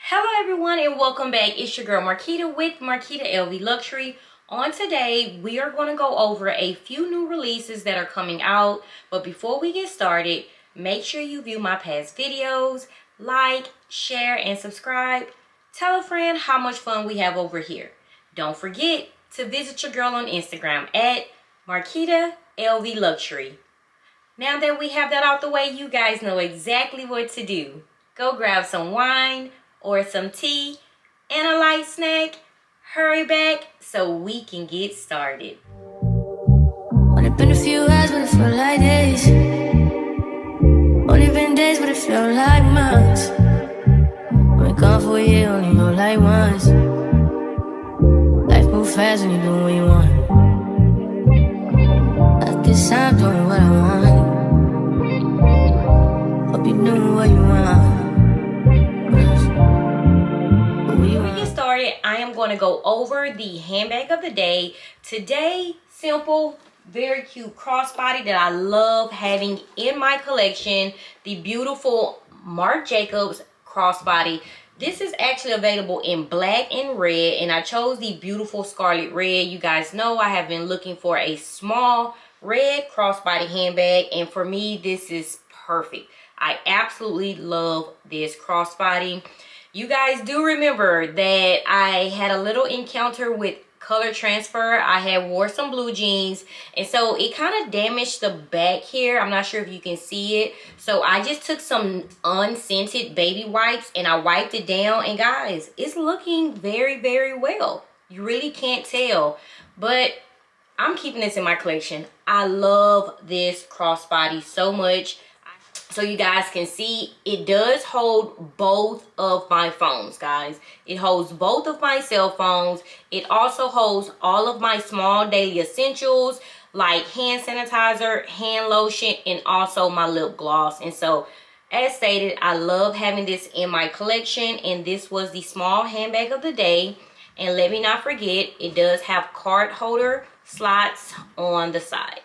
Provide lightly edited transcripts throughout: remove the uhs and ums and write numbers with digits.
Hello everyone and welcome back. It's your girl Marquita with Marquita LV Luxury. On today, we are going to go over a few new releases that are coming out. But before we get started, make sure you view my past videos, like, share, and subscribe. Tell a friend how much fun we have over here. Don't forget to visit your girl on Instagram at Marquita LV Luxury. Now that we have that out the way, you guys know exactly what to do. Go grab some wine or some tea and a light snack. Hurry back so we can get started. Only been a few hours, but it felt like days. Only been days, but it felt like months. Been gone for a year, only know like once. Life moves fast when you're doing what you want. I guess I'm doing what I want. Hope you're doing what you want. Before we get started, I am going to go over the handbag of the day. Today, simple, very cute crossbody that I love having in my collection. The beautiful Marc Jacobs crossbody. This is actually available in black and red, and I chose the beautiful scarlet red. You guys know I have been looking for a small red crossbody handbag, and for me, this is perfect. I absolutely love this crossbody. You guys do remember that I had a little encounter with color transfer. I had wore some blue jeans, and so it kind of damaged the back here. I'm not sure if you can see it. So I just took some unscented baby wipes and I wiped it down, and guys, it's looking very, very well. You really can't tell, but I'm keeping this in my collection. I love this crossbody so much. So you guys can see, it does hold both of my phones, guys. It holds both of my cell phones. It also holds all of my small daily essentials like hand sanitizer, hand lotion, and also my lip gloss. And so, as stated, I love having this in my collection. And this was the small handbag of the day. And let me not forget, it does have card holder slots on the side.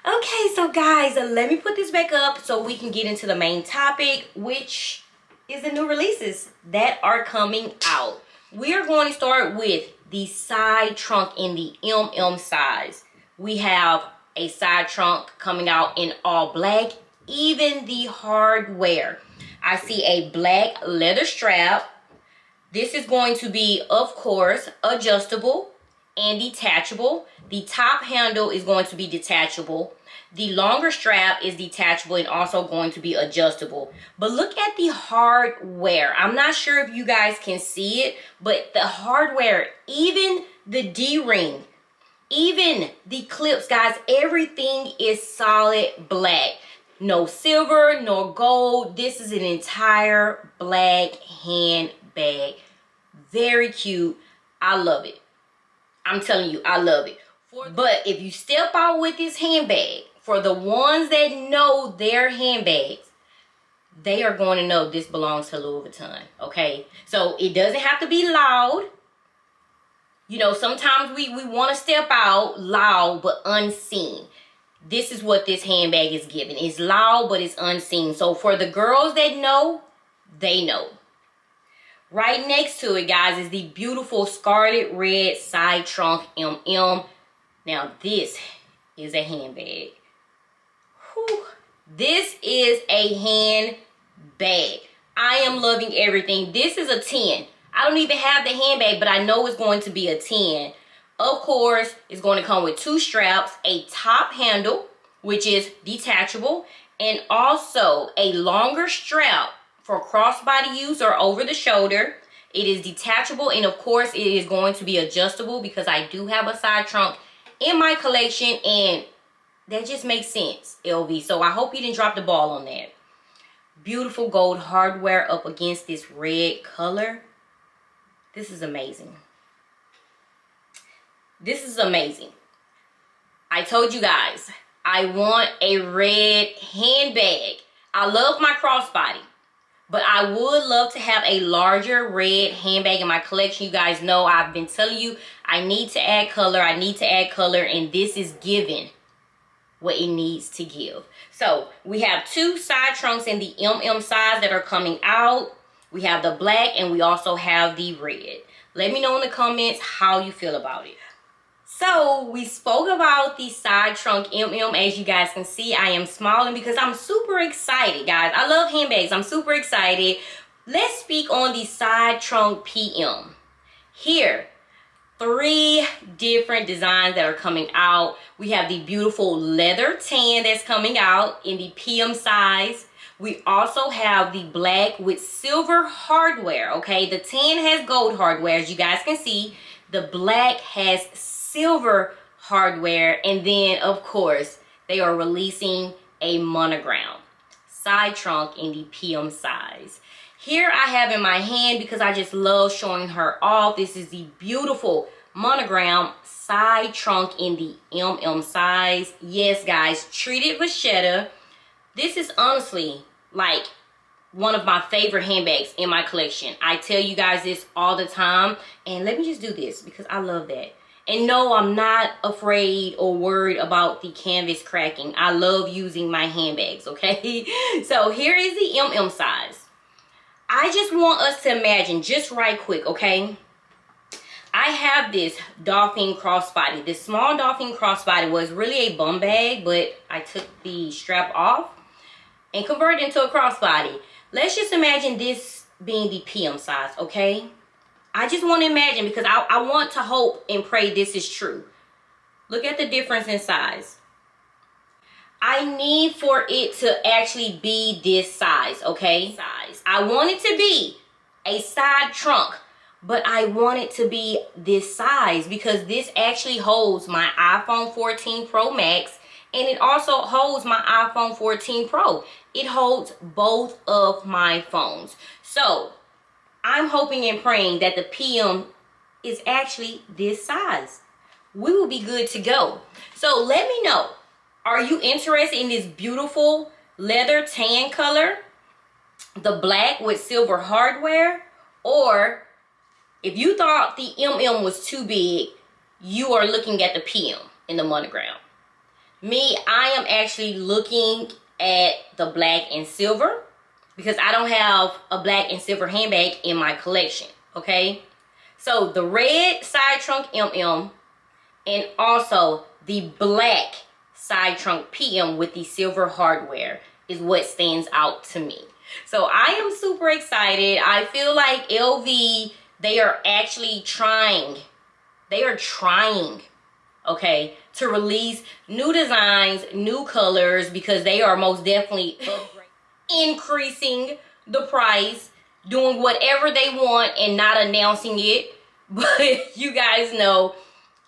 Okay, so guys, let me put this back up so we can get into the main topic, which is the new releases that are coming out. We are going to start with the side trunk in the MM size. We have a side trunk coming out in all black, even the hardware. I see a black leather strap. This is going to be, of course, adjustable and detachable. The top handle is going to be detachable. The longer strap is detachable and also going to be adjustable. But look at the hardware. I'm not sure if you guys can see it, but the hardware, even the D-ring, even the clips, guys, everything is solid black. No silver, no gold. This is an entire black handbag. Very cute. I love it. I'm telling you, I love it. But if you step out with this handbag, for the ones that know their handbags, they are going to know this belongs to Louis Vuitton, okay? So it doesn't have to be loud. You know, sometimes we want to step out loud but unseen. This is what this handbag is giving. It's loud but it's unseen. So for the girls that know, they know. Right next to it, guys, is the beautiful scarlet red side trunk MM. Now, this is a handbag. Whew. This is a handbag. I am loving everything. This is a 10. I don't even have the handbag, but I know it's going to be a 10. Of course, it's going to come with two straps, a top handle, which is detachable, and also a longer strap for crossbody use or over the shoulder. It is detachable, and of course it is going to be adjustable because I do have a side trunk in my collection, and that just makes sense, LV. So I hope you didn't drop the ball on that. Beautiful gold hardware up against this red color. This is amazing. This is amazing. I told you guys, I want a red handbag. I love my crossbody, but I would love to have a larger red handbag in my collection. You guys know I've been telling you I need to add color. I need to add color, and this is given what it needs to give. So we have 2 side trunks in the MM size that are coming out. We have the black and we also have the red. Let me know in the comments how you feel about it. So we spoke about the side trunk MM. As you guys can see, I am smiling because I'm super excited, guys. I love handbags. I'm super excited. Let's speak on the side trunk PM. Here, 3 different designs that are coming out. We have the beautiful leather tan that's coming out in the PM size. We also have the black with silver hardware, okay? The tan has gold hardware, as you guys can see. The black has silver hardware. And then, of course, they are releasing a monogram side trunk in the PM size. Here I have in my hand, because I just love showing her off, this is the beautiful monogram side trunk in the MM size. Yes, guys, treated vachetta. This is honestly like one of my favorite handbags in my collection. I tell you guys this all the time. And let me just do this because I love that. And no, I'm not afraid or worried about the canvas cracking. I love using my handbags, okay? So here is the MM size. I just want us to imagine, just right quick, okay? I have this dolphin crossbody. This small dolphin crossbody was really a bum bag, but I took the strap off and converted it into a crossbody. Let's just imagine this being the PM size, okay? I just want to imagine, because I want to hope and pray this is true. Look at the difference in size. I need for it to actually be this size, okay? I want it to be a side trunk, but I want it to be this size because this actually holds my iPhone 14 Pro Max, and it also holds my iPhone 14 Pro. It holds both of my phones. So I'm hoping and praying that the PM is actually this size. We will be good to go. So let me know. Are you interested in this beautiful leather tan color, the black with silver hardware? Or if you thought the MM was too big, you are looking at the PM in the monogram. Me, I am actually looking at the black and silver because I don't have a black and silver handbag in my collection, okay? So the red side trunk MM and also the black side trunk PM with the silver hardware is what stands out to me. So I am super excited. I feel like LV, they are actually trying. They are trying, okay, to release new designs, new colors, because they are most definitely increasing the price, doing whatever they want and not announcing it. But you guys know,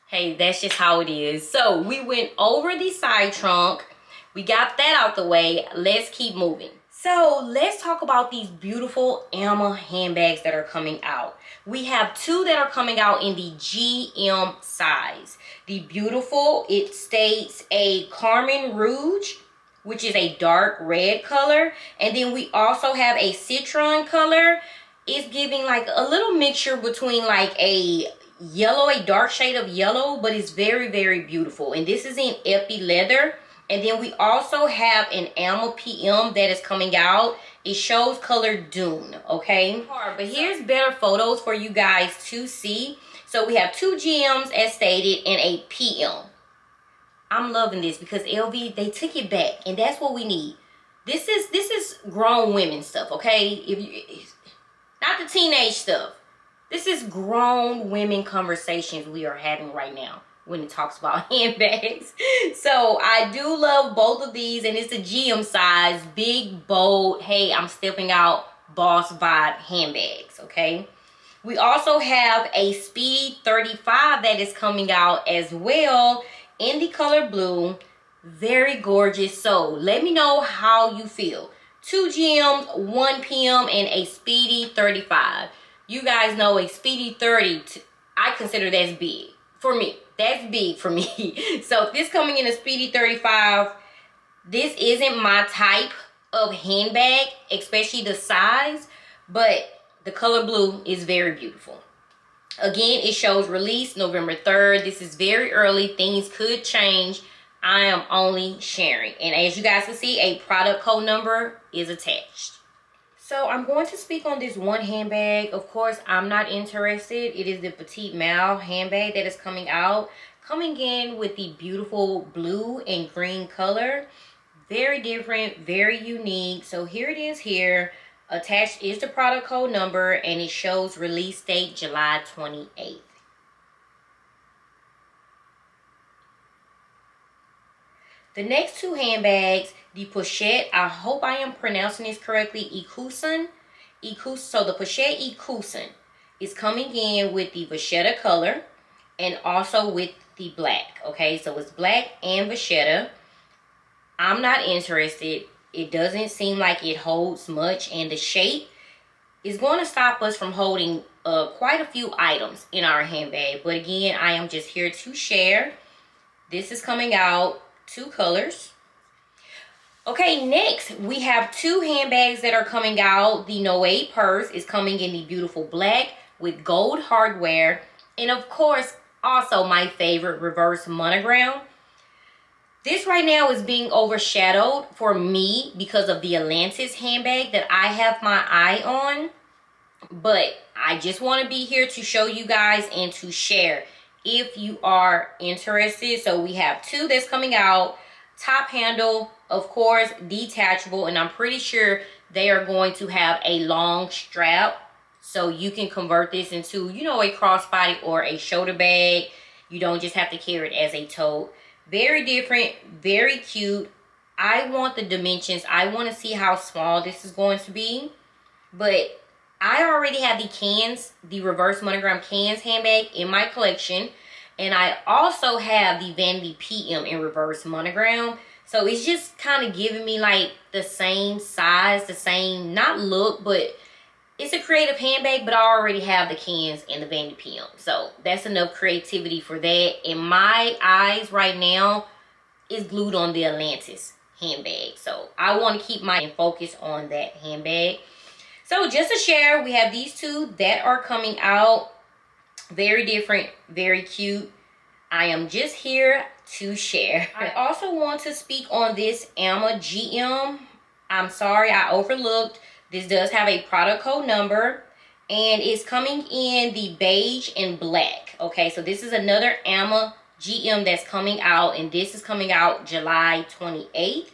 hey, that's just how it is. So we went over the side trunk. We got that out the way. Let's keep moving. So let's talk about these beautiful ALMA handbags that are coming out. We have 2 that are coming out in the GM size. The beautiful, it states a Carmen Rouge, which is a dark red color. And then we also have a citron color. It's giving like a little mixture between like a yellow, a dark shade of yellow, but it's very, very beautiful. And this is in epi leather. And then we also have an ALMA PM that is coming out. It shows color Dune, okay? But here's better photos for you guys to see. So we have 2 GMs as stated and a PM. I'm loving this because LV, they took it back, and that's what we need. This is grown women stuff, okay? Not the teenage stuff. This is grown women conversations we are having right now when it talks about handbags. So I do love both of these, and it's a GM size, big, bold, hey, I'm stepping out boss vibe handbags, okay? We also have a Speedy 35 that is coming out as well in the color blue. Very gorgeous. So let me know how you feel. 2 GMs, 1 PM, and a Speedy 35. You guys know a Speedy 30, I consider that's big for me. That's big for me. So if this coming in a Speedy 35, this isn't my type of handbag, especially the size, but the color blue is very beautiful. Again, it shows release November 3rd. This is very early. Things could change. I am only sharing. And as you guys can see, a product code number is attached. So I'm going to speak on this one handbag. Of course, I'm not interested. It is the Petite Mal handbag that is coming out. Coming in with the beautiful blue and green color. Very different, very unique. So here it is here. Attached is the product code number, and it shows release date July 28th. The next two handbags, the Pochette, I hope I am pronouncing this correctly, Ikusen. So the Pochette Ikusen is coming in with the vachetta color and also with the black. Okay, so it's black and vachetta. I'm not interested. It doesn't seem like it holds much, and the shape is going to stop us from holding quite a few items in our handbag. But again, I am just here to share. This is coming out 2 colors. Okay, next we have 2 handbags that are coming out. The Noe purse is coming in the beautiful black with gold hardware, and of course also my favorite, reverse monogram. This right now is being overshadowed for me because of the Atlantis handbag that I have my eye on, but I just want to be here to show you guys and to share if you are interested. So we have 2 that's coming out. Top handle, of course, detachable, and I'm pretty sure they are going to have a long strap, so you can convert this into, you know, a crossbody or a shoulder bag. You don't just have to carry it as a tote. Very different, very cute. I want the dimensions. I want to see how small this is going to be, but I already have the cans, the reverse monogram cans handbag in my collection. And I also have the Vanity PM in reverse monogram. So it's just kind of giving me like the same size, the same, not look, but it's a creative handbag, but I already have the cans and the Vanity PM. So that's enough creativity for that. And my eyes right now is glued on the Atlantis handbag. So I want to keep my focus on that handbag. So just to share, we have these 2 that are coming out. Very different, very cute. I am just here to share. I also want to speak on this ALMA GM. I'm sorry, I overlooked. This does have a product code number, and it's coming in the beige and black. Okay, so this is another ALMA GM that's coming out, and this is coming out July 28th.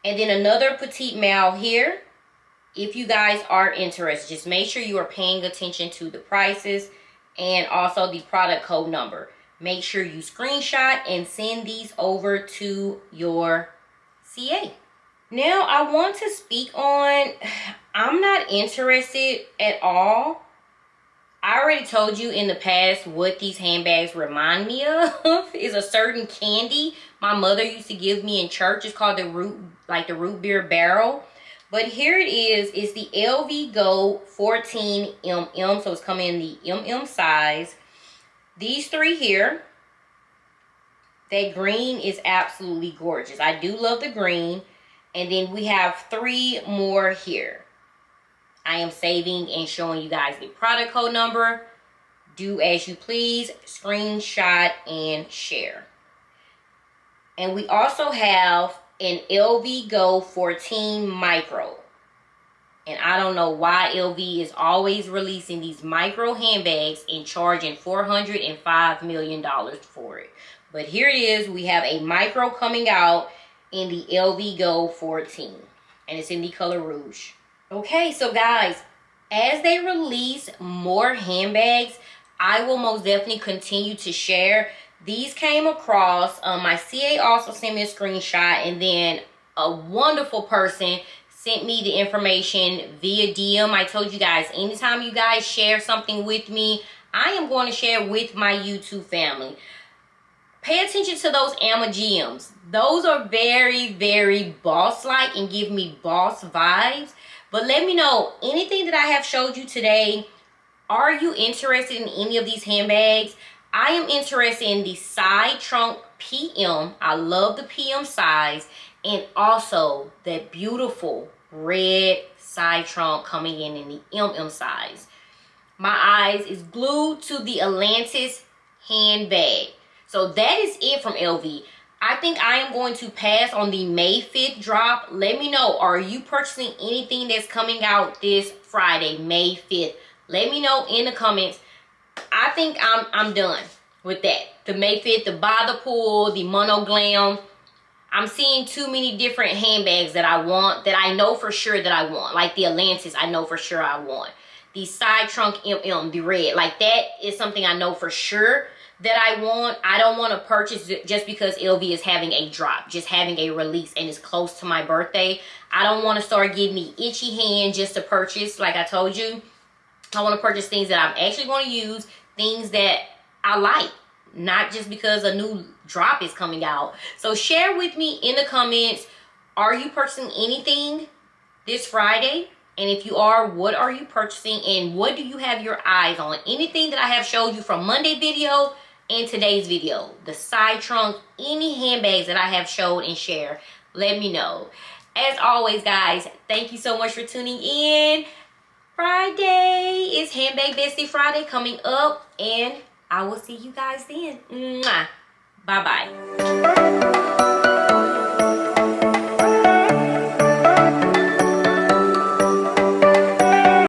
And then another Petite Mal here. If you guys are interested, just make sure you are paying attention to the prices and also the product code number. Make sure you screenshot and send these over to your CA. Now I want to speak on, I'm not interested at all. I already told you in the past what these handbags remind me of is a certain candy my mother used to give me in church. It's called the root beer barrel. But here it is. It's the LV Go 14mm. So it's coming in the MM size. These 3 here. That green is absolutely gorgeous. I do love the green. And then we have 3 more here. I am saving and showing you guys the product code number. Do as you please. Screenshot and share. And we also have an LV Go 14 Micro. And I don't know why LV is always releasing these micro handbags and charging $405 million for it. But here it is. We have a micro coming out in the LV Go 14. And it's in the color rouge. Okay, so guys, as they release more handbags, I will most definitely continue to share. These came across, my CA also sent me a screenshot, and then a wonderful person sent me the information via DM. I told you guys, anytime you guys share something with me, I am going to share with my YouTube family. Pay attention to those ALMA GMs. Those are very, very boss-like and give me boss vibes. But let me know, anything that I have showed you today, are you interested in any of these handbags? I am interested in the side trunk PM. I love the PM size. And also that beautiful red side trunk coming in the MM size. My eyes is glued to the Atlantis handbag. So that is it from LV. I think I am going to pass on the May 5th drop. Let me know, are you purchasing anything that's coming out this Friday, May 5th? Let me know in the comments. I think I'm done with that. The May 5th, the By the Pool, the Mono Glam. I'm seeing too many different handbags that I want, that I know for sure that I want. Like the Atlantis, I know for sure I want. The side trunk MM, the red. Like that is something I know for sure that I want. I don't want to purchase it just because LV is having a drop, just having a release, and it's close to my birthday. I don't want to start getting the itchy hand just to purchase. Like I told you, I want to purchase things that I'm actually going to use, things that I like, not just because a new drop is coming out. So share with me in the comments, are you purchasing anything this Friday? And if you are, what are you purchasing, and what do you have your eyes on? Anything that I have showed you from Monday video and today's video, the side trunk, any handbags that I have showed and shared, let me know. As always, guys, thank you so much for tuning in. Friday is Handbag Bestie Friday coming up, and I will see you guys then. Mwah. Bye-bye.